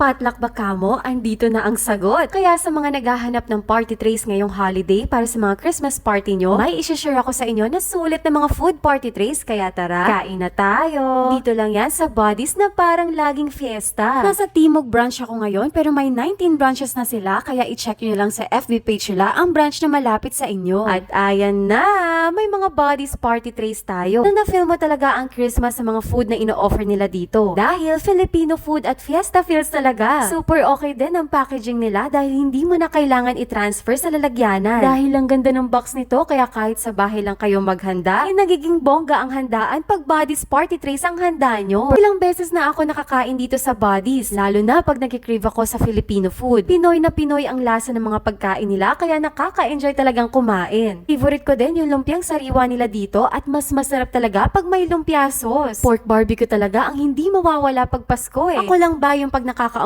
Potluck ba kamo? Andito na ang sagot. Kaya sa mga naghahanap ng party trays ngayong holiday para sa mga Christmas party nyo, may isi-share ako sa inyo na sulit na mga food party trays. Kaya tara, kain na tayo. Dito lang yan sa Buddies na parang laging fiesta. Nasa Timog branch ako ngayon pero may 19 branches na sila. Kaya i-check nyo lang sa FB page nila ang branch na malapit sa inyo. At ayan na, may mga Buddies party trays tayo na na-feel mo talaga ang Christmas sa mga food na ino-offer nila dito. Dahil Filipino food at fiesta feels talaga. Super okay din ang packaging nila dahil hindi mo na kailangan i-transfer sa lalagyanan. Dahil ang ganda ng box nito kaya kahit sa bahay lang kayo maghanda, ay nagiging bongga ang handaan pag Buddies party trays ang handa nyo. Ilang beses na ako nakakain dito sa Buddies, lalo na pag nag-crave ako sa Filipino food. Pinoy na Pinoy ang lasa ng mga pagkain nila kaya nakaka-enjoy talagang kumain. Favorite ko din yung lumpiang sariwa nila dito at mas masarap talaga pag may lumpia sauce. Pork barbecue talaga ang hindi mawawala pag Pasko eh. Ako lang ba yung pag nakaka